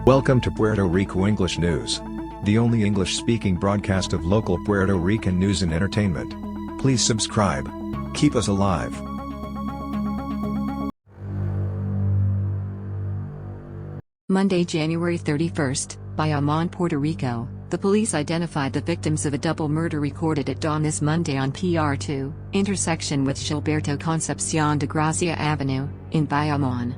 Welcome to Puerto Rico English News, the only English-speaking broadcast of local Puerto Rican news and entertainment. Please subscribe. Keep us alive. Monday, January 31st, Bayamon, Puerto Rico. The police identified the victims of a double murder recorded at dawn this Monday on PR2, intersection with Gilberto Concepcion de Gracia Avenue, in Bayamon.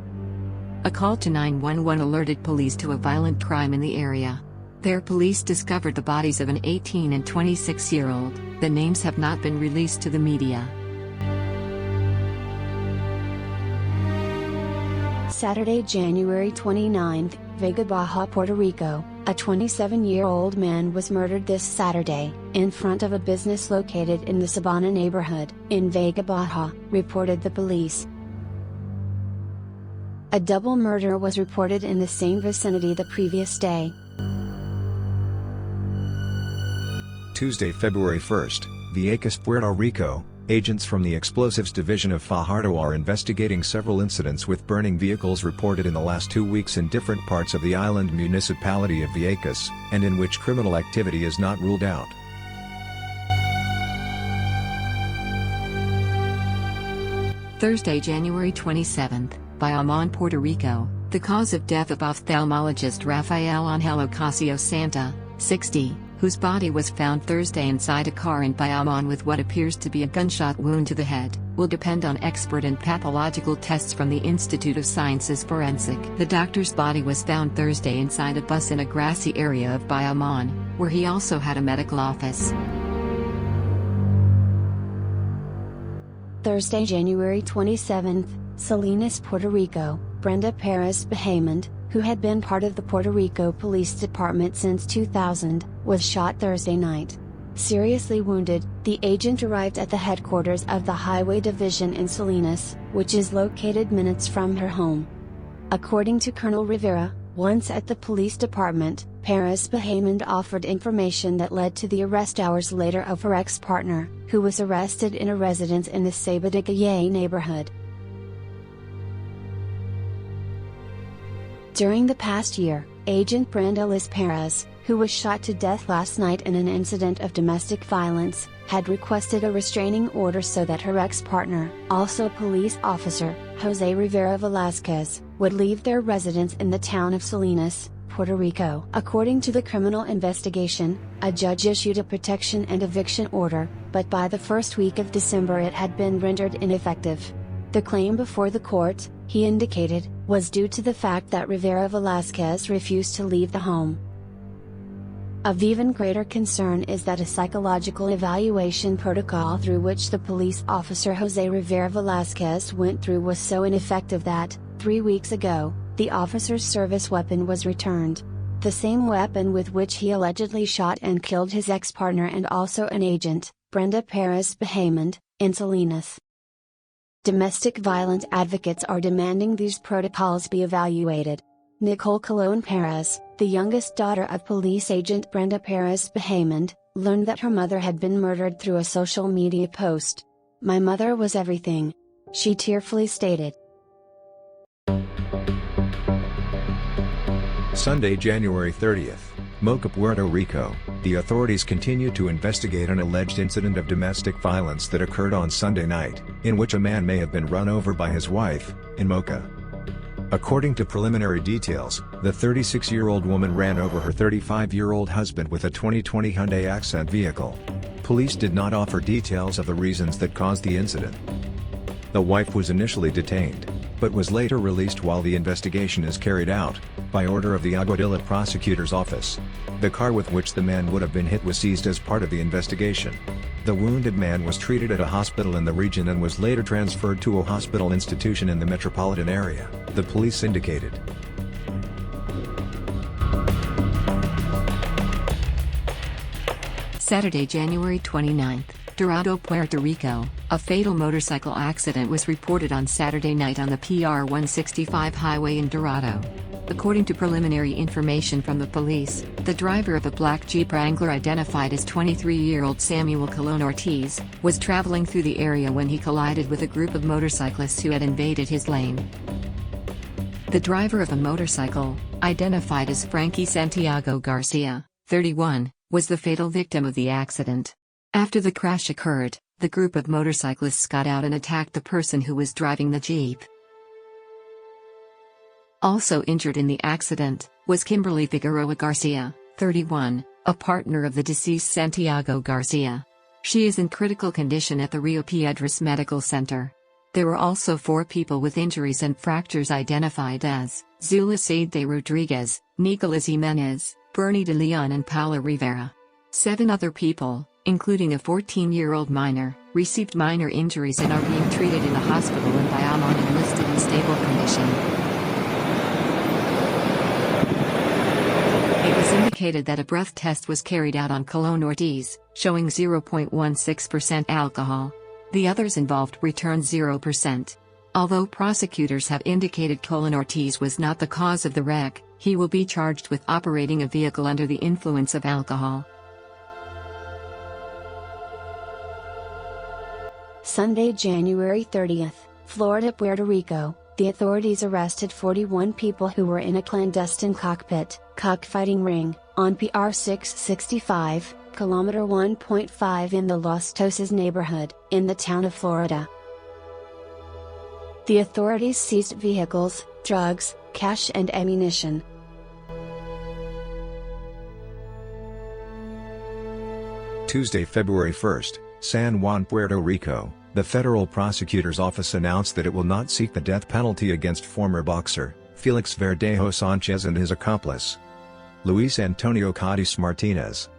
A call to 911 alerted police to a violent crime in the area. There, police discovered the bodies of an 18 and 26-year-old. The names have not been released to the media. Saturday, January 29th, Vega Baja, Puerto Rico. A 27-year-old man was murdered this Saturday, in front of a business located in the Sabana neighborhood, in Vega Baja, reported the police. A double murder was reported in the same vicinity the previous day. Tuesday, February 1st, Viequez, Puerto Rico. Agents from the Explosives Division of Fajardo are investigating several incidents with burning vehicles reported in the last 2 weeks in different parts of the island municipality of Viequez, and in which criminal activity is not ruled out. Thursday, January 27th, Bayamon, Puerto Rico. The cause of death of ophthalmologist Rafael Angel OCASIO Santa, 60, whose body was found Thursday inside a car in Bayamon with what appears to be a gunshot wound to the head, will depend on expert and pathological tests from the Institute of Sciences Forensic. The doctor's body was found Thursday inside a bus in a grassy area of Bayamon, where he also had a medical office. Thursday, January 27th, Salinas, Puerto Rico. Brenda Perez Bahamonde, who had been part of the Puerto Rico Police Department since 2000, was shot Thursday night. Seriously wounded, the agent arrived at the headquarters of the Highway Division in Salinas, which is located minutes from her home. According to Colonel Rivera, once at the police department, Perez Bahamonde offered information that led to the arrest hours later of her ex-partner, who was arrested in a residence in the Sabadell neighborhood. During the past year, Agent Brenda Perez, who was shot to death last night in an incident of domestic violence, had requested a restraining order so that her ex-partner, also police officer, Jose Rivera Velazquez, would leave their residence in the town of Salinas, Puerto Rico. According to the criminal investigation, a judge issued a protection and eviction order, but by the first week of December it had been rendered ineffective. The claim before the court, he indicated, was due to the fact that Rivera Velazquez refused to leave the home. Of even greater concern is that a psychological evaluation protocol through which the police officer Jose Rivera Velazquez went through was so ineffective that, 3 weeks ago, the officer's service weapon was returned. The same weapon with which he allegedly shot and killed his ex-partner and also an agent, Brenda Perez Bahamonde, in Salinas. Domestic violence advocates are demanding these protocols be evaluated. Nicole Colon Perez, the youngest daughter of police agent Brenda Perez Bahamonde, learned that her mother had been murdered through a social media post. "My mother was everything," she tearfully stated. Sunday, January 30th, Moca, Puerto Rico. The authorities continue to investigate an alleged incident of domestic violence that occurred on Sunday night, in which a man may have been run over by his wife, in Moca. According to preliminary details, the 36-year-old woman ran over her 35-year-old husband with a 2020 Hyundai Accent vehicle. Police did not offer details of the reasons that caused the incident. The wife was initially detained, but was later released while the investigation is carried out, by order of the Aguadilla prosecutor's office. The car with which the man would have been hit was seized as part of the investigation. The wounded man was treated at a hospital in the region and was later transferred to a hospital institution in the metropolitan area, the police indicated. Saturday, January 29th, Dorado, Puerto Rico. A fatal motorcycle accident was reported on Saturday night on the PR 165 highway in Dorado. According to preliminary information from the police, the driver of a black Jeep Wrangler identified as 23-year-old Samuel Colon Ortiz, was traveling through the area when he collided with a group of motorcyclists who had invaded his lane. The driver of a motorcycle, identified as Frankia Santiago Garcia, 31, was the fatal victim of the accident. After the crash occurred, the group of motorcyclists got out and attacked the person who was driving the Jeep. Also injured in the accident was Kimberly Figueroa Garcia, 31, a partner of the deceased Santiago Garcia. She is in critical condition at the Rio Piedras Medical Center. There were also 4 people with injuries and fractures identified as Jose Rodriguez, Nicolas Jimenez, Bernie de Leon and Paulo Rivera. 7 other people, including a 14-year-old minor, received minor injuries and are being treated in a hospital in Bayamon and listed in stable condition. It was indicated that a breath test was carried out on Colón Ortiz, showing 0.16% alcohol. The others involved returned 0%. Although prosecutors have indicated Colón Ortiz was not the cause of the wreck, he will be charged with operating a vehicle under the influence of alcohol. Sunday, January 30th, Florida, Puerto Rico. The authorities arrested 41 people who were in a clandestine cockfighting ring, on PR 665, kilometer 1.5 in the Los Tosas neighborhood, in the town of Florida. The authorities seized vehicles, drugs, cash and ammunition. Tuesday, February 1st, San Juan, Puerto Rico. The federal prosecutor's office announced that it will not seek the death penalty against former boxer, Felix Verdejo Sanchez and his accomplice, Luis Antonio Cadiz Martinez.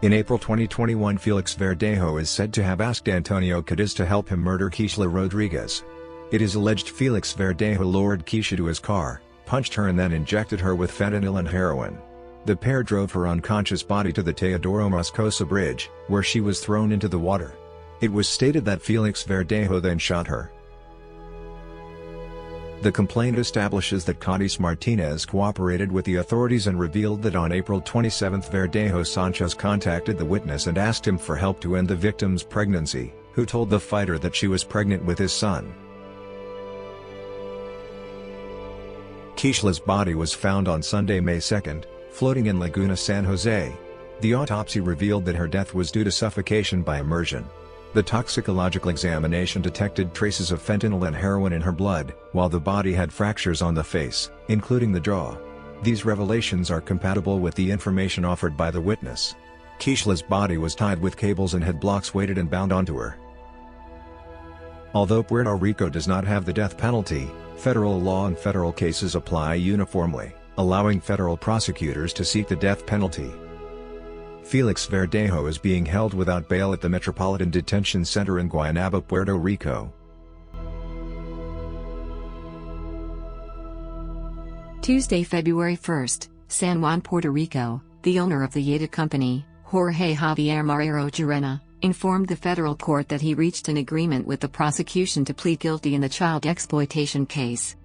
In April 2021, Felix Verdejo is said to have asked Antonio Cadiz to help him murder Kieshla Rodriguez. It is alleged Felix Verdejo lured Kieshla to his car, punched her and then injected her with fentanyl and heroin. The pair drove her unconscious body to the Teodoro Moscoso Bridge, where she was thrown into the water. It was stated that Felix Verdejo then shot her. The complaint establishes that Cadiz Martinez cooperated with the authorities and revealed that on April 27 Verdejo Sanchez contacted the witness and asked him for help to end the victim's pregnancy, who told the fighter that she was pregnant with his son. Kieshla's body was found on Sunday, May 2, floating in Laguna San Jose. The autopsy revealed that her death was due to suffocation by immersion. The toxicological examination detected traces of fentanyl and heroin in her blood, while the body had fractures on the face, including the jaw. These revelations are compatible with the information offered by the witness. Kieshla's body was tied with cables and had blocks weighted and bound onto her. Although Puerto Rico does not have the death penalty, federal law and federal cases apply uniformly, allowing federal prosecutors to seek the death penalty. Felix Verdejo is being held without bail at the Metropolitan Detention Center in Guaynabo, Puerto Rico. Tuesday, February 1st, San Juan, Puerto Rico. The owner of the Yatea company, Jorge Javier Marrero Gerena, informed the federal court that he reached an agreement with the prosecution to plead guilty in the child exploitation case.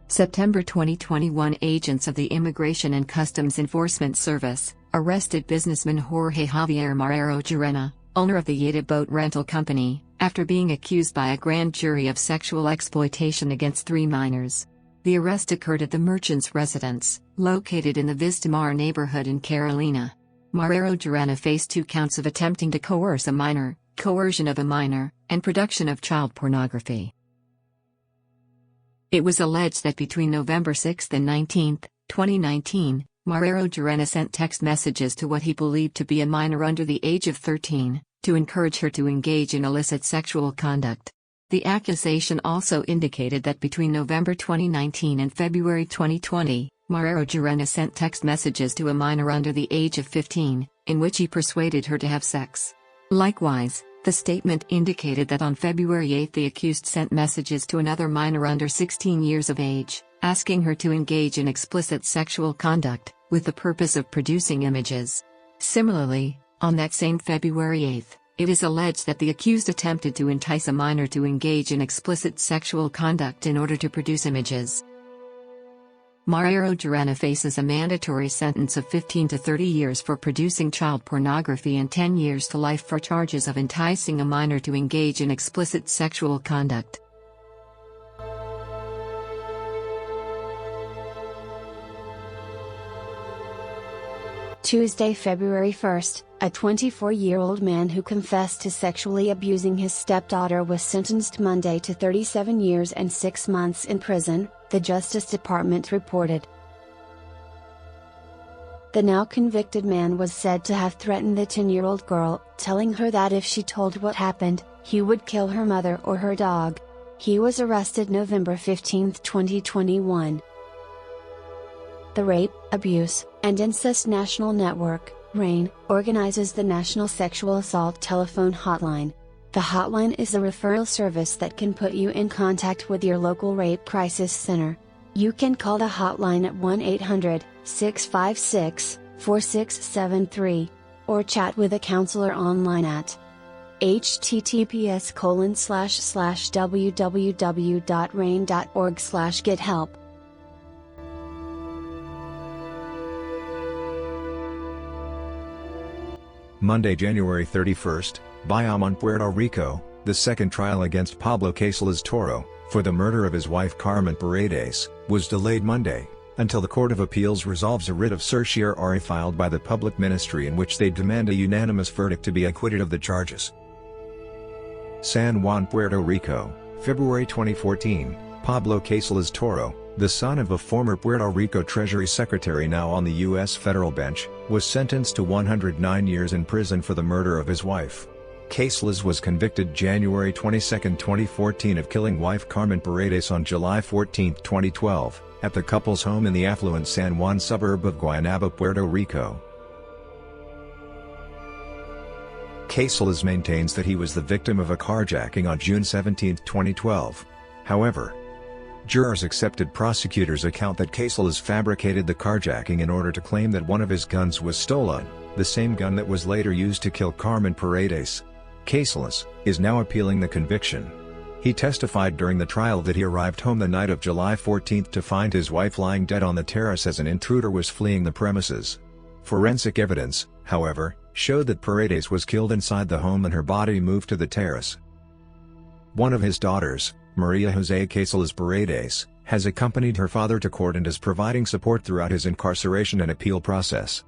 September 2021, agents of the Immigration and Customs Enforcement Service arrested businessman Jorge Javier Marrero Gerena, owner of the Yatea Boat rental company, after being accused by a grand jury of sexual exploitation against 3 minors. The arrest occurred at the merchant's residence, located in the Vista Mar neighborhood in Carolina. Marrero Gerena faced 2 counts of attempting to coerce a minor, coercion of a minor, and production of child pornography. It was alleged that between November 6 and 19, 2019, Marrero Gerena sent text messages to what he believed to be a minor under the age of 13, to encourage her to engage in illicit sexual conduct. The accusation also indicated that between November 2019 and February 2020, Marrero Gerena sent text messages to a minor under the age of 15, in which he persuaded her to have sex. Likewise, the statement indicated that on February 8 the accused sent messages to another minor under 16 years of age, asking her to engage in explicit sexual conduct, with the purpose of producing images. Similarly, on that same February 8, it is alleged that the accused attempted to entice a minor to engage in explicit sexual conduct in order to produce images. Marrero Gerena faces a mandatory sentence of 15 to 30 years for producing child pornography and 10 years to life for charges of enticing a minor to engage in explicit sexual conduct. Tuesday, February 1st, a 24-year-old man who confessed to sexually abusing his stepdaughter was sentenced Monday to 37 years and 6 months in prison, the Justice Department reported. The now convicted man was said to have threatened the 10-year-old girl, telling her that if she told what happened, he would kill her mother or her dog. He was arrested November 15, 2021. The Rape, Abuse, and Incest National Network, RAIN, organizes the National Sexual Assault Telephone Hotline. The hotline is a referral service that can put you in contact with your local rape crisis center. You can call the hotline at 1-800-656-4673, or chat with a counselor online at https://www.rain.org/gethelp. Monday, January 31st, Bayamon, Puerto Rico, the second trial against Pablo Casellas Toro, for the murder of his wife Carmen Paredes, was delayed Monday, until the Court of Appeals resolves a writ of certiorari filed by the public ministry in which they demand a unanimous verdict to be acquitted of the charges. San Juan, Puerto Rico, February 2014, Pablo Casellas Toro, the son of a former Puerto Rico Treasury Secretary now on the U.S. federal bench, was sentenced to 109 years in prison for the murder of his wife. Casellas was convicted January 22, 2014 of killing wife Carmen Paredes on July 14, 2012, at the couple's home in the affluent San Juan suburb of Guaynabo, Puerto Rico. Casellas maintains that he was the victim of a carjacking on June 17, 2012. However, jurors accepted prosecutors' account that Casellas fabricated the carjacking in order to claim that one of his guns was stolen, the same gun that was later used to kill Carmen Paredes. Casellas is now appealing the conviction. He testified during the trial that he arrived home the night of July 14 to find his wife lying dead on the terrace as an intruder was fleeing the premises. Forensic evidence, however, showed that Paredes was killed inside the home and her body moved to the terrace. One of his daughters, Maria Jose Casellas Paredes, has accompanied her father to court and is providing support throughout his incarceration and appeal process.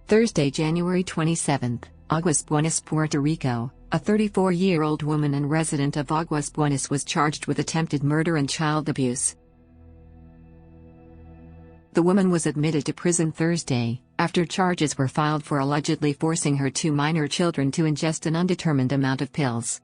Thursday, January 27, Aguas Buenas, Puerto Rico, a 34-year-old woman and resident of Aguas Buenas was charged with attempted murder and child abuse. The woman was admitted to prison Thursday, after charges were filed for allegedly forcing her 2 minor children to ingest an undetermined amount of pills.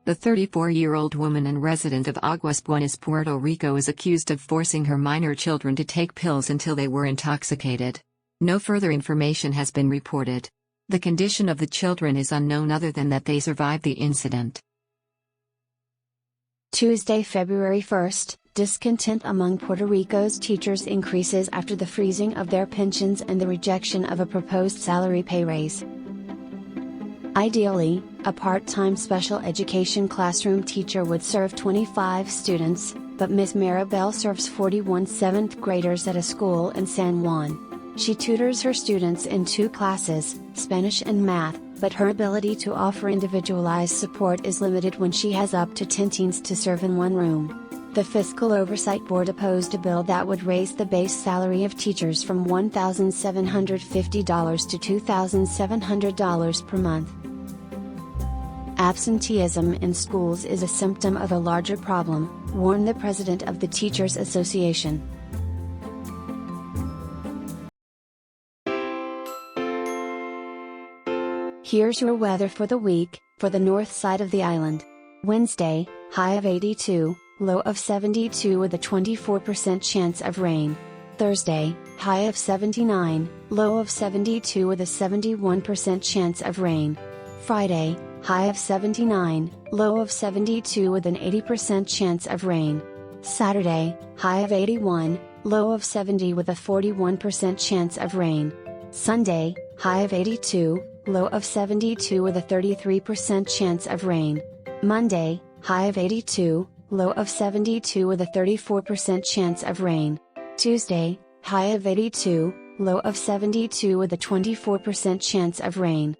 The 34-year-old woman and resident of Aguas Buenas, Puerto Rico is accused of forcing her minor children to take pills until they were intoxicated. No further information has been reported. The condition of the children is unknown other than that they survived the incident. Tuesday, February 1st, discontent among Puerto Rico's teachers increases after the freezing of their pensions and the rejection of a proposed salary pay raise. Ideally, a part-time special education classroom teacher would serve 25 students, but Ms. Maribel serves 41 7th graders at a school in San Juan. She tutors her students in 2 classes, Spanish and math, but her ability to offer individualized support is limited when she has up to 10 teens to serve in one room. The Fiscal Oversight Board opposed a bill that would raise the base salary of teachers from $1,750 to $2,700 per month. Absenteeism in schools is a symptom of a larger problem, warned the president of the Teachers Association. Here's your weather for the week, for the north side of the island. Wednesday, high of 82, low of 72 with a 24% chance of rain. Thursday, high of 79, low of 72 with a 71% chance of rain. Friday, high of 79, low of 72 with an 80% chance of rain. Saturday, high of 81, low of 70 with a 41% chance of rain. Sunday, high of 82, low of 72 with a 33% chance of rain. Monday, high of 82, low of 72 with a 34% chance of rain. Tuesday, high of 82, low of 72 with a 24% chance of rain.